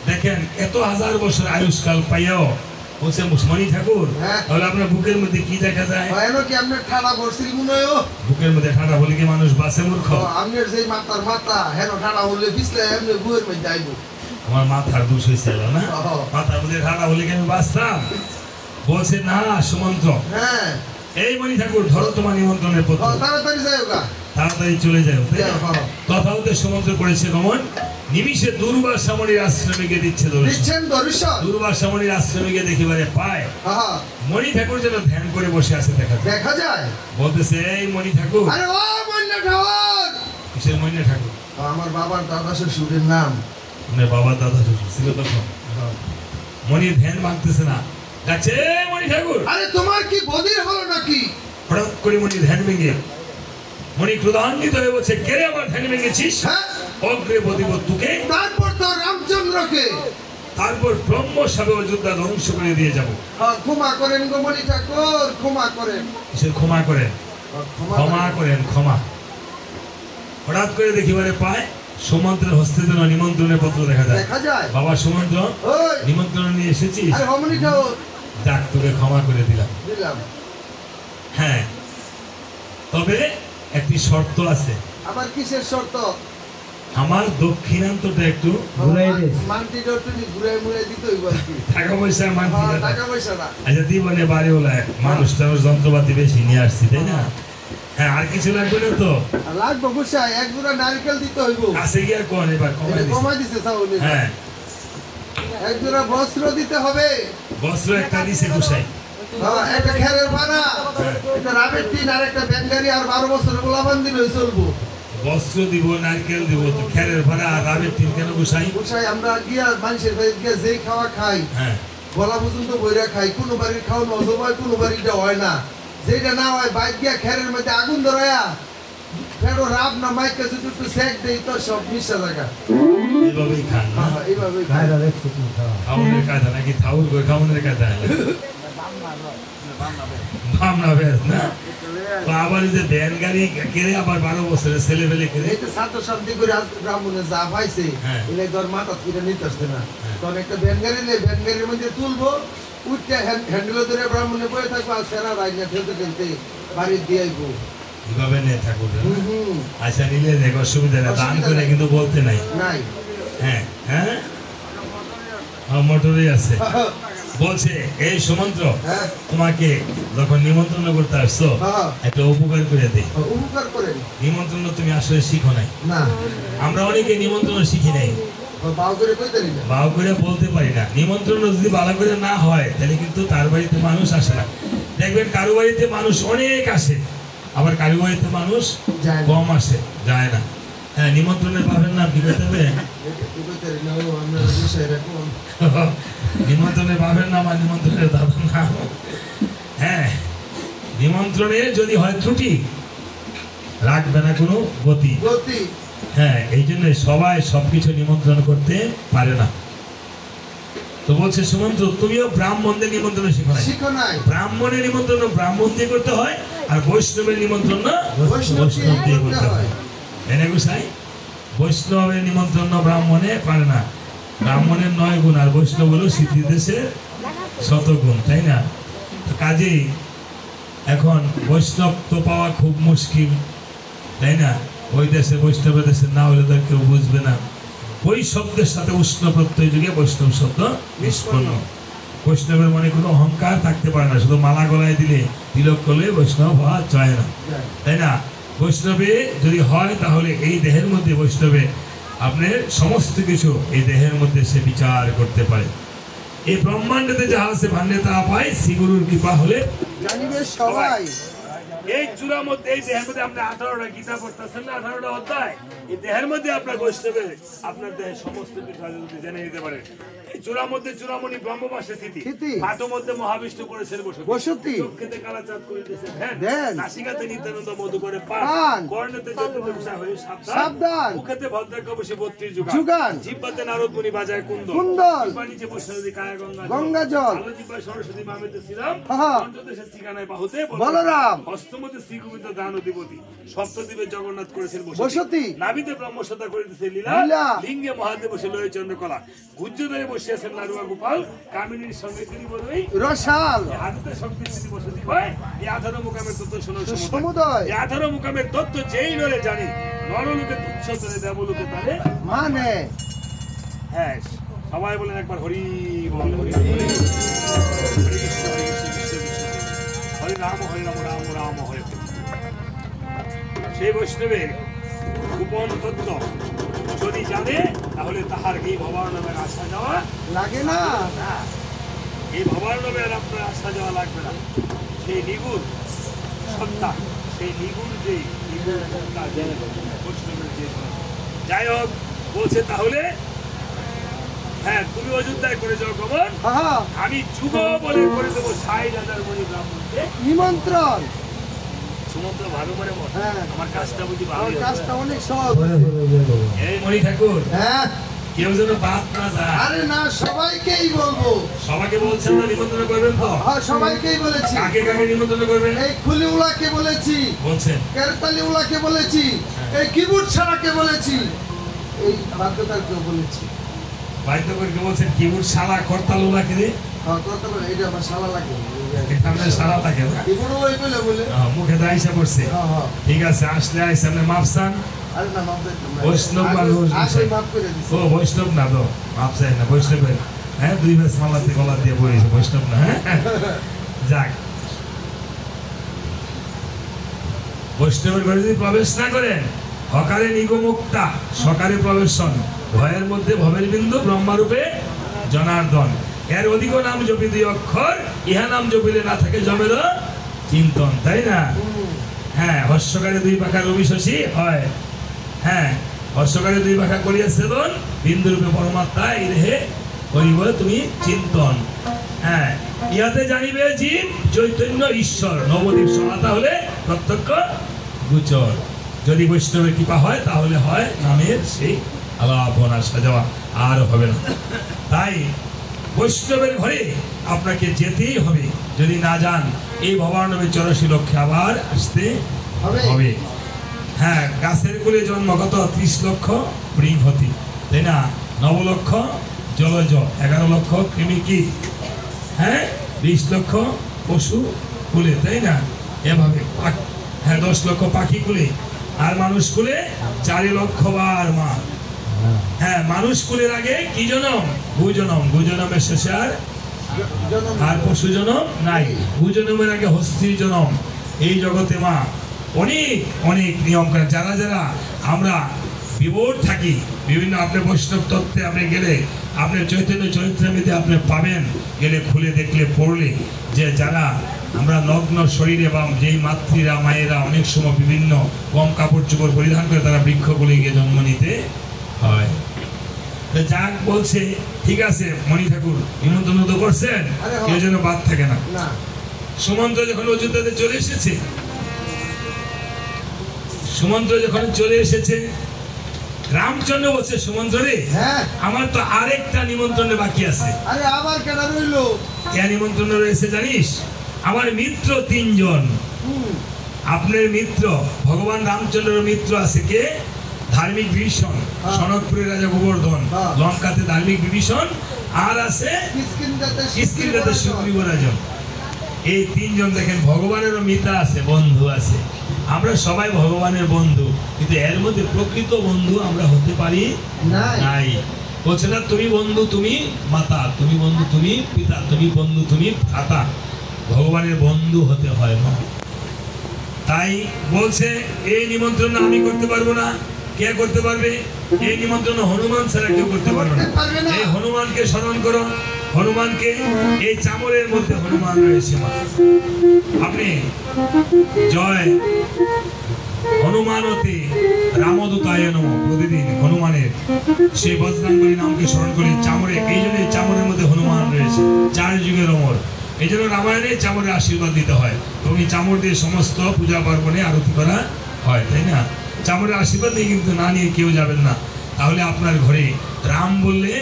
দেখেন এত 1000 বছর আয়ুষ্কাল পাইয়াও বলছে মণি ঠাকুর তাহলে আপনার বুকের মধ্যে কি দেখা যায়? বুকের মধ্যে ঠান্ডা হলে কি মানুষ বাঁচে? মূর্খ, আমার মাথার দোষ হয়েছিল না, মাথার মধ্যে ঠান্ডা হলে কি আমি বাঁচতাম? বলছে না সুমন্ত্র, এই মণি ঠাকুর ধরো তোমার নিমন্ত্রণের পত্র, তাড়াতাড়ি চলে যাও। কথা হতে সুমন্ত্র করেছে গমন, নিমিষে দুর্বাসা মণির আশ্রমে গিয়ে দিচ্ছে দুর্বাসা মণির আশ্রমে গিয়ে দেখিবারে পায় মণি ঠাকুর যেন ধ্যান করে বসে আছে দেখা যায়। বলতেছে এই মণি ঠাকুর, কিসের মণি ঠাকুর? আমার বাবার দাদা শ্বশুরের নাম। বাবার দাদা শ্বশুর ছিল তখন। মণি ধ্যান ভাঙতেছে না, ডাকছে মণি ঠাকুর। আরে তোমার কি বধির হলো নাকি? হঠাৎ করে মণি ধ্যান ভেঙে মণি ক্রোধান্বিত হয়ে বলছে কে রে আমার ধ্যান ভেঙেছিস? অগ্রে বধিব তোকে, তারপর তো রামচন্দ্রকে, তারপর ব্রহ্ম সাবে অযোধ্যা ধ্বংস করে দিয়ে যাবো। ক্ষমা করেন গো মণি ঠাকুর, ক্ষমা করেন। ক্ষমা করেন, ক্ষমা করেন, ক্ষমা। হঠাৎ করে দেখিবারে পায় সুমন্ত্রের হস্তে যেন নিমন্ত্রণের পত্র দেখা যায়। বাবা সুমন্ত্র নিমন্ত্রণ নিয়ে এসেছিস? যাক তোকে ক্ষমা করে দিলাম। হ্যাঁ, তবে একটি শর্ত আছে। আমার কিসের শর্ত? আমার দক্ষিণান্তটা একটু মানটিটা একটু ঘুরাই দিতে হইব আর কি। টাকা পয়সা মানটি না, টাকা পয়সা না। আচ্ছা দিবনে বাড়ি ওলা মানুষটা যন্ত্রপাতি বেশি নিয়ে আসছি তাই না? হ্যাঁ, আর কিছু লাগবে না তো? লাগবে গোসাই, এক জোড়া নারকেল দিতে হইব। কাছে গিয়ে কোন এবার কমাই দিছে তাহলে। হ্যাঁ, এক জোড়া বস্ত্র দিতে হবে। বস্ত্র একটা দিছে গোসাই। একটা খেরের ভাড়া, একটা রাবের টিন আর একটা ব্যাঙ্গারি আর 12 বছরের গোলাবান দিলে চলবো। বস্ত্র দিব, নারকেল দিব, তো খেরের ভাড়া আর রাবের টিন কেন গোসাই? গোসাই আমরা গিয়া মানুষের বাড়ি গিয়া যেই খাওয়া খাই, হ্যাঁ, গলা পর্যন্ত বইরা খাই। কোনো বাড়ির খাওয়া নজর হয়, কোনো বাড়িটা হয় না। যেটা না হয় বাইক গিয়া খেরের মধ্যে আগুন ধরায়া ফেরো রাব না মাইক কাছে একটু সেক দেই তো সব মিশা জায়গা। এইভাবেই খান না? এইভাবেই খায়রা দেখছি তুমি খাওয়ানোর কাজা নাকি থাউল করে খাওয়ানোর কাজা? ভাবনা বেশ না? তো আবার এই যে ভ্যান গাড়ি কেড়ে আবার 12 বছরের ছেলে ফেলে কেড়ে এই তো ছাত্র শান্তি করে ব্রাহ্মণে যা পাইছে এলে ধর মাথা তুলে নিতে আসছে না। তখন একটা ব্যানগাড়ি নিয়ে ব্যানগাড়ির মধ্যে তুলবো, উঠতে হ্যান্ডেলে ধরে ব্রাহ্মণে বয়ে থাকবো আর সেরা রাইনা ঠেলতে ঠেলতে বাড়ি দিয়ে আইবো। এইভাবে নিয়ে ঠাকুর। আচ্ছা, নিলে দেখ অসুবিধা নেই, দান করে কিন্তু বলতে নাই। হ্যাঁ হ্যাঁ, মোটরই আছে। বলছে এই সুমন্ত্র, তোমাকে যখন নিমন্ত্রণ করতে আসছো একটা উপকার করে দে। উপকার করে নিমন্ত্রণ তুমি আসলে শিখো নাই। না, আমরা অনেকে নিমন্ত্রণ শিখি নাই, বাউ করে বলতে পারি না। নিমন্ত্রণ যদি ভালো করে না হয় তাহলে কিন্তু তার বাড়িতে মানুষ আসে না। দেখবেন কারো বাড়িতে মানুষ অনেক আসে, আবার কারো বাড়িতে মানুষ কম আসে, যায় না। হ্যাঁ, নিমন্ত্রণের পাবেন না কি করতে হবে? নিমন্ত্রণের পাবেন না আমার নিমন্ত্রণের দাদা না। হ্যাঁ, নিমন্ত্রণে যদি হয় ত্রুটি রাখবে না কোনো গতি। হ্যাঁ, এই জন্য সবাই সবকিছু নিমন্ত্রণ করতে পারে না। তো বলছে সুমন্ত্র, তুমিও ব্রাহ্মণদের নিমন্ত্রণ শিখো নাই। ব্রাহ্মণের নিমন্ত্রণ ব্রাহ্মণ দিয়ে করতে হয়, আর বৈষ্ণবের নিমন্ত্রণ বৈষ্ণব দিয়ে করতে হয়। এনে গুসাই, বৈষ্ণবের নিমন্ত্রণ ব্রাহ্মণে পারে না। ব্রাহ্মণের 9 গুণ আর বৈষ্ণব হলো সিদ্ধিদেশের 100 গুণ, তাই না? কাজেই এখন বৈষ্ণব তো পাওয়া খুব মুশকিল, তাই না? ওই দেশে বৈষ্ণবের দেশে না হলে তো কেউ বুঝবে না। ওই শব্দের সাথে উষ্ণ প্রত্যয় যুগে বৈষ্ণব শব্দ নিষ্পন্ন। বৈষ্ণবের মনে কোনো অহংকার থাকতে পারে না, শুধু মালা গলায় দিলে তিলক করলে বৈষ্ণব হওয়া যায় না, তাই না? বৈষ্ণবে যদি হয় তাহলে এই দেহের মধ্যে বৈষ্ণবে আপনার সমস্ত কিছু এই দেহের মধ্যে সে বিচার করতে পারে। এই ব্রহ্মাণ্ডতে যা আছে ভান্ডে তা পায়, শ্রীগুরুর কৃপা হলে জানিবে সবাই। এই চূড়ার মধ্যে, এই দেহের মধ্যে আপনি 18টা গীতা পড়তেছেন না, 18টা অধ্যায়, এই দেহের মধ্যে আপনার বৈষ্ণবে আপনার দেহের সমস্ত কিছু যদি জেনে নিতে পারেন। এই চূড়ার মধ্যে চূড়ামণি ব্রহ্মবাসে স্থিতি, পাটের মধ্যে মহাবিষ্ণু করেছেন বসতি, চক্ষেতে কালাচাঁদ করে দিয়েছেন ধ্যান, নাসিকাতে নিত্যানন্দ মধু করে পান, কর্ণেতে যতটা বিষয় হয়ে সাবধান, মুখেতে ভদ্রাক্ষ বসে 32 যুগান, জিহ্বাতে নারদ মুনি বাজায় কুন্দল, নিচে বৈষ্ণবী কায়া গঙ্গা জল, আলো জিহ্বায় সরস্বতী মামেতে শ্রীরাম, পঞ্চদেশে শ্রীকানায় বাহুতে বলরাম, হস্তমতে শ্রীগোবিন্দ দান অধিপতি, সপ্তদ্বীপে জগন্নাথ করেছেন বসতি, নাভিতে ব্রহ্মসদা করিতেছে লীলা, লিঙ্গে মহাদেব বসে লয়ে চন্দ্রকলা, গুজ্জদয়ে বসে আছেন নারুয়া গোপাল, কামিনীর সঙ্গে তিনি বলই রসাল, হাতে শক্তি তিনি বসতি হয়। এই 18 মুকামের তত্ত্ব শোনো সমুদয়, এই 18 মুকামের তত্ত্ব যেই নরে জানি, নরলোকে তুচ্ছ করে দেবলোকে তারে মানে। হ্যাঁ, সবাই বলেন একবার হরি বল, হরি হরি কৃষ্ণ হরি কৃষ্ণ কৃষ্ণ কৃষ্ণ হরে রাম রাম রাম হরে। সেই বৈষ্ণবের গোপন তত্ত্ব যদি জানে তাহলে তাহার এই ভবার নামের আসা যাওয়া লাগে না। এই ভবার নামের আপনার আসা যাওয়া লাগবে না। সেই নিগুণ সত্তা, সেই নিগুণ যে নিগুণ সত্তা বৈষ্ণবের যে, যাই হোক বলছে তাহলে হ্যাঁ তুমি অযোধ্যায় করে যাও গমন, আমি যুগ বলে করে দেবো 60,000 মণি ব্রাহ্মণকে নিমন্ত্রণ। সুমন্ত্র ভালো করে বল, আমার কাজটা বুঝি ভালো, কাজটা অনেক সহজ। এই মণি ঠাকুর, হ্যাঁ কেউ যেন বাদ না যায়। আরে না, সবাইকেই বলবো। সবাইকে বলছেন না নিমন্ত্রণ করবেন তো? হ্যাঁ, সবাইকেই বলেছি। কাকে কাকে নিমন্ত্রণ করবেন? এই খুলিউলাকে বলেছি, বলছেন কেরতালিউলাকে বলেছি, এই কিবুট ছাড়াকে বলেছি, এই বাদ্যকারকেও বলেছি। বাধ্য করে বলছেন কি বুট শালা করতাল লাগে রে এটা আমার শালা লাগে এখানে শালা থাকে না মুখে দাইসা পড়ছে ঠিক আছে আসলে আইসা আপনি মাপসান বৈষ্ণব মানুষ ও বৈষ্ণব না তো মাপসাই না বৈষ্ণবের হ্যাঁ 2 বেশ মালাতে গলা দিয়ে বইছে বৈষ্ণব না হ্যাঁ যাক বৈষ্ণবের ঘরে যদি প্রবেশ না করেন হকারে নিগমুক্তা সকারে প্রবেশন ভয়ের মধ্যে ভবের বিন্দু ব্রহ্মারূপে জনার্দন এর অধিক নাম জপি 2 অক্ষর ইহা নাম জপিলে না থাকে জমের চিন্তন তাই না হ্যাঁ হর্ষকারে 2 পাখা রবি শশী হয় হ্যাঁ হর্ষকারে 2 পাখা করিয়া সেবন বিন্দুরূপে পরমাত্মা এই দেহে করিব তুমি চিন্তন হ্যাঁ ইহাতে জানিবে জীব চৈতন্য ঈশ্বর নবদ্বীপ সনাতা হলে প্রত্যক্ষ গোচর যদি বৈষ্ণবের কৃপা হয় তাহলে হয় নামের সেই আলাপন আসা যাওয়া আর হবে না তাই বৈষ্ণবের ঘরে আপনাকে যেতেই হবে যদি না যান এই ভবানবে 84 লক্ষে আবার আসতে হবে হ্যাঁ গাছের কুলে জন্মগত 30 লক্ষ বৃহতি তাই না 9 লক্ষ জলজ 11 লক্ষ কৃমিকীট হ্যাঁ 20 লক্ষ পশু কুলে তাই না এভাবে হ্যাঁ 10 লক্ষ পাখি কুলে আর মানুষ কুলে 4 লক্ষ বার মা হ্যাঁ মানুষ কুলের আগে কি জনম ভূজনমের শেষে আর পশু জনম নাই ভূজনমের আগে হস্তির জনম এই জগতে মা অনেক অনেক নিয়ম করে যারা যারা আমরা বিবর থাকি বিভিন্ন আপনি বৈষ্ণব তত্ত্বে আপনি গেলে আপনার চৈতন্য চরিত্রামৃতে আপনি পাবেন গেলে খুলে দেখলে পড়লে যে যারা আমরা নগ্ন শরীরে বা যেই মাতৃরা মায়েরা অনেক সময় বিভিন্ন কম কাপড় চোপড় পরিধান করে তারা বৃক্ষগুলি গিয়ে জন্ম নিতে হয় যাক বলছে ঠিক আছে মণি ঠাকুর নিমন্ত্রণ তো করছেন কেউ যেন বাদ থাকে না সুমন্ত্র যখন অযোধ্যাতে চলে এসেছে রামচন্দ্র বলছে সুমন্ত্র রে আমার তো আরেকটা নিমন্ত্রণে বাকি আছে কে নিমন্ত্রণ রয়েছে জানিস আমার মিত্র 3 জন আপনার মিত্র ভগবান রামচন্দ্রের মিত্র আছে কে ধার্মিক বিভীষণ সনকপুরের রাজা গোবর্ধন লঙ্কাতে ধার্মিক বিভীষণ আর আছে কিষ্কিন্ধাতে সুগ্রীব রাজন এই 3 জন দেখেন ভগবানেরও মিতা আছে বন্ধু আছে আমরা সবাই ভগবানের বন্ধু কিন্তু এর মধ্যে প্রকৃত বন্ধু আমরা হতে পারি নাই বলছে না তুমি বন্ধু তুমি মাতা তুমি বন্ধু তুমি পিতা তুমি বন্ধু তুমি ভ্রাতা ভগবানের বন্ধু হতে হয় না তাই বলছে এই নিমন্ত্রণ আমি করতে পারবো না কে করতে পারবে এই নিমন্ত্রণ হনুমান ছাড়া কেউ করতে পারবে না এই হনুমানকে স্মরণ করো হনুমানকে এই চামরের মধ্যে হনুমান রয়েছে মা আপনি জয় হনুমানতে রামদূতায় নমঃ প্রতিদিন হনুমানের সেই বজরঙ্গবলী নামকে স্মরণ করে চামরে এই জন্য চামরের মধ্যে হনুমান রয়েছে 4 যুগের অমর এই জন্য রামায়ণে চামরের আশীর্বাদ দিতে হয় এবং এই চামর দিয়ে সমস্ত পূজা পার্বণে আরতি করা হয় তাই না চামরের আশীর্বাদ নিয়ে কিন্তু না নিয়ে কেউ যাবেন না তাহলে আপনার ঘরে রাম বললে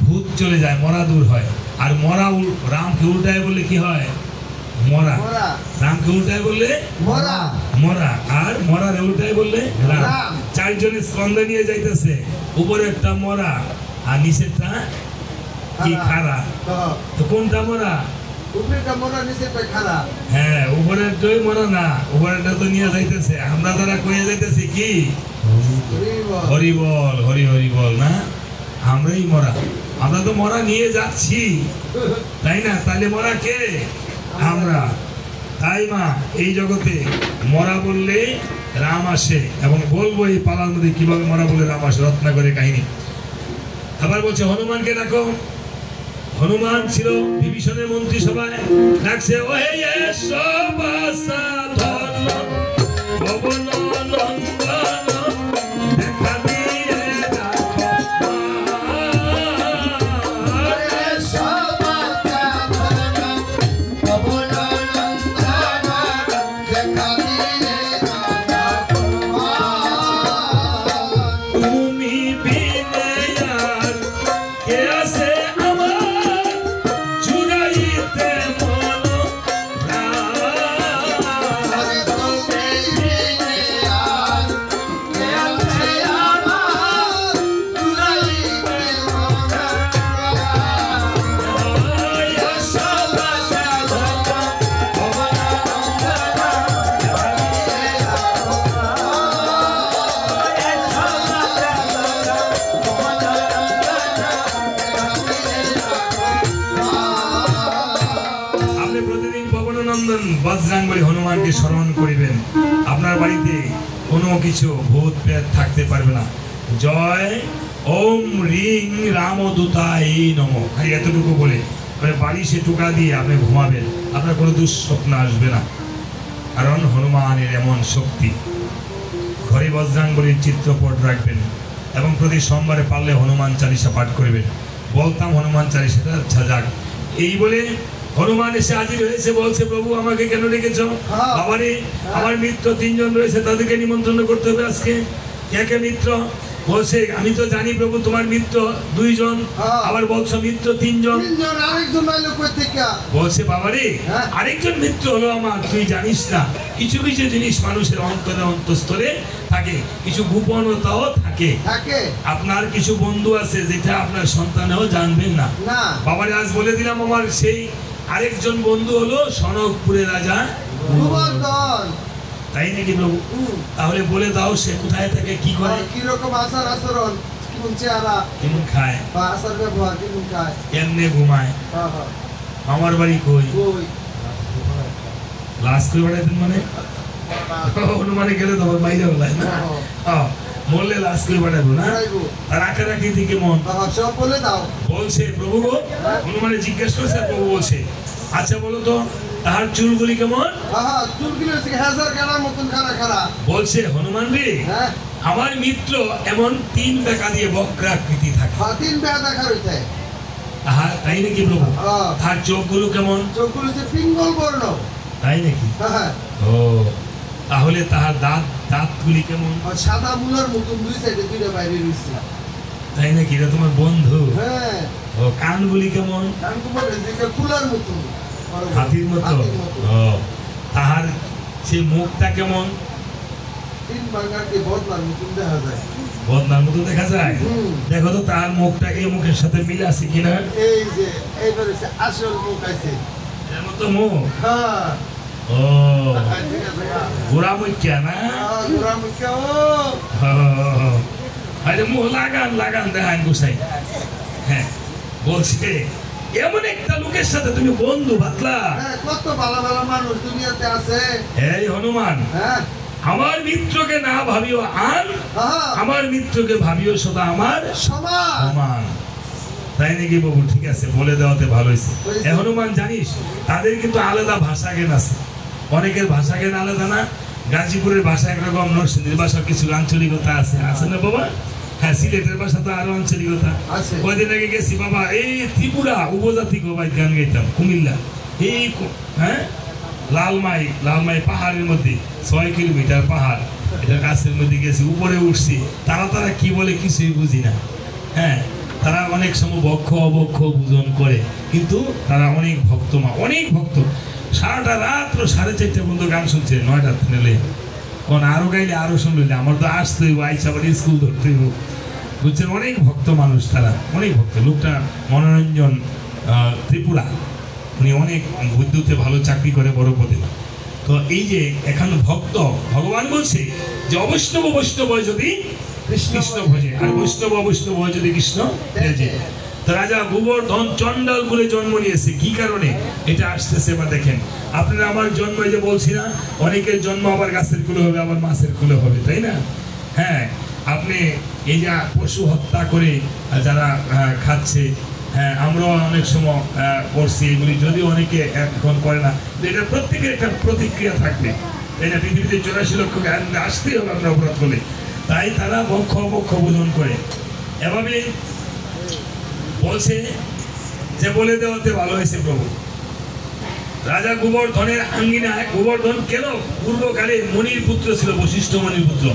ভূত চলে যায় মরা দূর হয় আর মরা রামকে উল্টায় বললে কি হয় মরা রামকে উল্টায় বললে মরা আর মরারে উল্টায় বললে রাম 4 জনের স্কন্ধ নিয়ে যাইতেছে উপরে একটা মরা আর নিচেরটা কি খারা তো কোনটা মরা উপরেরটা মরা নিচেরটা খারা হ্যাঁ উপরেরটাই মরা না উপরেরটা তো নিয়ে যাইতেছে আমরা যারা কইয়া যাইতেছি কি হরি বল হরি হরি বল না আমরাই মরা আমরা তো মরা নিয়ে যাচ্ছি তাই না তাহলে মরা কে আমরা তাই মা এই জগতে মরা বললে রাম আসে এবং বলবো এই পালার মধ্যে কিভাবে মরা বলে রাম আসে রত্নাকরের কাহিনী আবার বলছে হনুমানকে ডাকো হনুমান ছিল বিভীষণের মন্ত্রী সভায় ডাকছে ওহে সবাসাধন ভবন নন্দন দেখা দিয়ে রাখো তুমি বিনে আর কে আছে মতন বজরংবলী হনুমানকে স্মরণ করিবেন, আপনার বাড়িতে কোনো কিছু ভূত প্রেত থাকতে পারবে না। জয় ওম রিং রামদূতায় নমঃ, খালি এতটুকু বলে বাড়ি সে টুকা দিয়ে আপনি ঘুমাবেন, আপনার কোনো দুঃস্বপ্ন আসবে না, কারণ হনুমানের এমন শক্তি। ঘরে বজরংবলীর চিত্রপট রাখবেন এবং প্রতি সোমবারে পারলে হনুমান চালিসা পাঠ করবেন। বলতাম হনুমান চালিসাটা যাক। এই বলে হনুমান এসে হাজির হয়েছে, বলছে প্রভু আমাকে কেন রেখেছ? বাবারে আমার মিত্র 3 জন রয়েছে, তাদেরকে নিমন্ত্রণ করতে হবে আজকে। কে কে মিত্র? বলছে আমি তো জানি প্রভু তোমার মিত্র 2 জন, আবার বলছো মিত্র 3 জন। বলছে বাবারে আরেকজন মিত্র হলো আমার, তুই জানিস না কিছু কিছু জিনিস মানুষের অন্তরে অন্তঃস্থলে থাকে, কিছু গোপনতাও থাকে। আপনার কিছু বন্ধু আছে যেটা আপনার সন্তানেও জানবেন না। বাবারে আজ বলে দিলাম, আমার সেই আরেকজন বন্ধু হলো সনকপুরের রাজা গোবর্ধন। তাই নাকি প্রভু? তাহলে বলে দাও সে কোথায় থাকে, কি করে, কি রকম আচার আচরণ, কেমন চেহারা, কেমন খায় বা আচার ব্যবহার কেমন খায়, কেমনে ঘুমায়। আমার বাড়ি কই? লাশ করে বেড়াইতেন মানে হনুমানে গেলে তখন বাইরে হলাই না, বললে লাশ করে বেড়াবো না, আর আঁকা রাখি থেকে মন সব বলে দাও। বলছে প্রভু গো, হনুমানে জিজ্ঞেস করছে, প্রভু বলছে আচ্ছা বলো তো তাহার চুলগুলি কেমন? বলছে হনুমান রে আমার মিত্র এমন 3 বেকা দিয়ে বক্রাকৃতি থাকে। তাই নাকি প্রভু? তার চোখগুলো কেমন? চোখগুলো পিঙ্গল বর্ণ। তাই নাকি? ও তাহলে তাহার দাঁতগুলি কেমন? সাদা মুলার মতন, 2 সাইডে 2টা বাইরে রয়েছে। তাই নাকি? এটা তোমার বন্ধু? হ্যাঁ। ও কানগুলি কেমন? কানগুলো ফুলার মতন, হাতির মতো। তাহার সে মুখটা কেমন? বদনার মতো দেখা যায়। দেখো তো তার মুখটা এই মুখের সাথে মিলে আছে কিনা। এই যে এইবার আসল মুখ আছে, এর মতো মুখ। ও গোড়া মুখ্যা না? গোড়া মুখ্যা। আরে মুখ লাগান দেখান গোসাই। হ্যাঁ বলছে এমন একটা লোকের সাথে তুমি বন্ধু বাতলা, কত ভালো ভালো মানুষ দুনিয়াতে আছে। এই হনুমান আমার মিত্রকে না ভাবিও আর আমার মিত্রকে ভাবিও সদা আমার সমান। তাই নাকি বাবু? ঠিক আছে, বলে দেওয়াতে ভালো হয়েছে। হনুমান জানিস তাদের কিন্তু আলাদা ভাষা জ্ঞান আছে, অনেকের ভাষা জ্ঞান আলাদা না। গাজীপুরের ভাষা একরকম, নরসিংদীর ভাষা কিছু আঞ্চলিকতা আছে, আছে না বাবা? হ্যাঁ, সিলেটের ভাষা তো আরো আঞ্চলিকতা। কয়দিন আগে গেছি বাবা, এই ত্রিপুরা উপজাতি গান গাইতাম কুমিল্লা, এই হ্যাঁ লালমাই পাহাড়ের মধ্যে 6 কিলোমিটার পাহাড়, এটা গাছের মধ্যে গেছি, উপরে উঠছি, তারা কি বলে কিছুই বুঝি না। হ্যাঁ, তারা অনেক সময় বক্ষ অবক্ষ পূজন করে, কিন্তু তারা অনেক ভক্ত, অনেক ভক্ত। সারাটা রাত্র 4:30 পর্যন্ত গান শুনছে, 9টা নেলে কোন আরো গাইলে আরো শুনলে, আমার তো আসতে হইব, আইসা আবার স্কুল ধরতে হইব, বুঝছেন? অনেক ভক্ত মানুষ তারা, অনেক ভক্ত। লোকটা মনোরঞ্জন ত্রিপুরা, উনি অনেক বিদ্যুতে ভালো চাকরি করে, বড় পদে। তো এই যে এখন ভক্ত, ভগবান বলছে যে অবৈষ্ণব বৈষ্ণব যদি কৃষ্ণ ভজে, আর বৈষ্ণব যদি কৃষ্ণ ভজে। তো রাজা গোবর্ধন চন্ডাল বলে জন্ম নিয়েছে, কি কারণে এটা আসতেছে বা দেখেন। আপনারা আমার জন্ম যে বলছি না, অনেকের জন্ম আবার গাছের কুলে হবে, আবার মাছের কুলে হবে, তাই না? হ্যাঁ, আপনি এই যে পশু হত্যা করে যারা খাচ্ছে, হ্যাঁ আমরাও অনেক সময় করছি এগুলি, যদিও অনেকে এখন করে না, এটা প্রত্যেকের একটা প্রতিক্রিয়া থাকবে, তাই না? পৃথিবীতে 84 লক্ষ আসতেই হবে আমরা অপরাধ করলে, তাই তারা বক্ষ অবক্ষ পূজন করে। এভাবে বলছে যে বলে দেওয়াতে ভালো হয়েছে প্রভু। রাজা গোবর্ধনের আঙ্গিনায়, গোবর্ধন কেন পূর্বকালে মনির পুত্র ছিল, বশিষ্ঠ মনির পুত্র।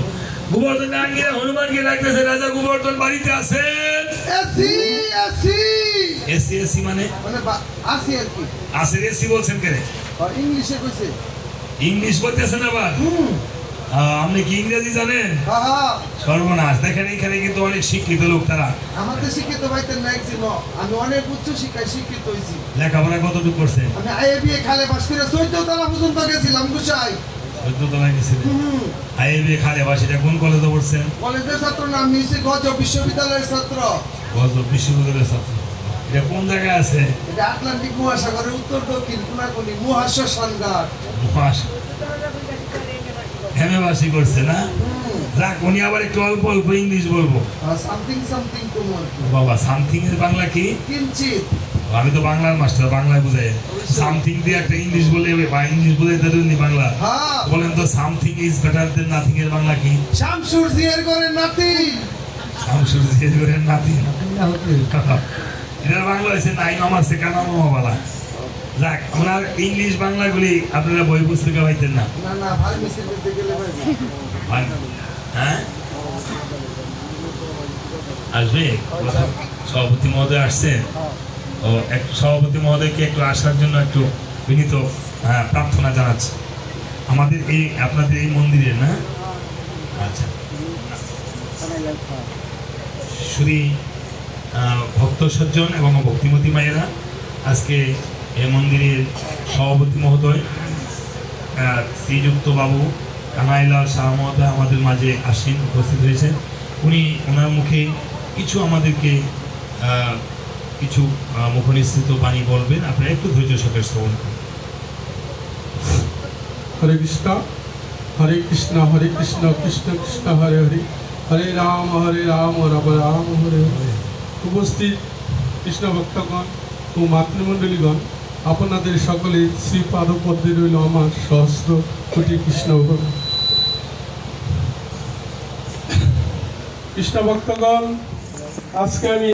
গোবর্ধনের আঙ্গিনায় হনুমানকে ডাকতেছে, রাজা গোবর্ধন বাড়িতে আছেন। এসি মানে আসি আর কি, আসে এসি বলছেন কেন? ইংলিশে কইছে, ইংলিশ বলতেছেন আবার। আপনি কি ইংরেজি জানেন? সর্বনাশ, দেখেন এখানে কিন্তু অনেক শিক্ষিত লোক, তারা আমাদের শিক্ষিত ভাইতে নাই ছিল। আমি অনেক উচ্চ শিক্ষায় শিক্ষিত হইছি। লেখাপড়া কতটুকু করছেন? আমি আইএবিএ খালে পাস করে 14 তলা পর্যন্ত গেছিলাম গুছাই। 14 তলায় গেছিলেন? আইএবিএ খালে পাস, এটা কোন কলেজে পড়ছেন? কলেজের ছাত্র নাম নিয়েছি, গজব বিশ্ববিদ্যালয়ের ছাত্র। গজব বিশ্ববিদ্যালয়ের ছাত্র, এটা কোন জায়গায় আছে? এটা আটলান্টিক মহাসাগরের উত্তর দক্ষিণ কোনাকুনি মহাশ্মশান ঘাট। হেমেবাসী করছে না? যাক, উনি আবার একটু অল্প অল্প ইংলিশ বলবো। সামথিং সামথিং তোমার বাবা, সামথিং এর বাংলা কি? কিঞ্চিত। আমি তো বাংলার মাস্টার, বাংলায় বুঝাই। সামথিং দিয়ে একটা ইংলিশ বলে বা ইংলিশ বুঝাইতে পারেননি বাংলা? বলেন তো, something is better then nothing এর বাংলা কি? শামসুর জিয়ার করে নাতি। শামসুর জিয়ার করে নাতি। এটার বাংলা হয়েছে নাই মামার সে কানা মামা বালা। যাক, ওনার ইংলিশ বাংলাগুলি আপনারা বই পুস্তকে পাইতেন না? না না, ভাই মিছিল দিতে গেলে ভাই। হ্যাঁ, আসবে সভাপতি মহোদয় আসছেন। ও একটু সভাপতি মহোদয়কে একটু আসার জন্য একটু বিনীত প্রার্থনা জানাচ্ছি আমাদের এই আপনাদের এই মন্দিরের। না আচ্ছা, শুধু ভক্ত সজ্জন এবং ভক্তিমতী মায়েরা আজকে এই মন্দিরের সভাপতি মহোদয় শ্রীযুক্ত বাবু কানাইলাল শাহ মহোদয় আমাদের মাঝে আসীন উপস্থিত হয়েছেন। উনি ওনার মুখে কিছু আমাদেরকে কিছু মুখনিসৃত বাণী বলবেন। আপনারা একটু ধৈর্য সহকারে শ্রবণ করুন। হরে কৃষ্ণ হরে কৃষ্ণ কৃষ্ণ কৃষ্ণ হরে হরে, হরে রাম রাম রাম হরে হরে। উপস্থিত কৃষ্ণ ভক্তগণ ও মাতৃমণ্ডলীগণ, আপনাদের সকলে শ্রীপাদপদ্মে রইল আমার সহস্র কোটি কৃষ্ণ ভক্ত। কৃষ্ণ ভক্তগণ, আজকে আমি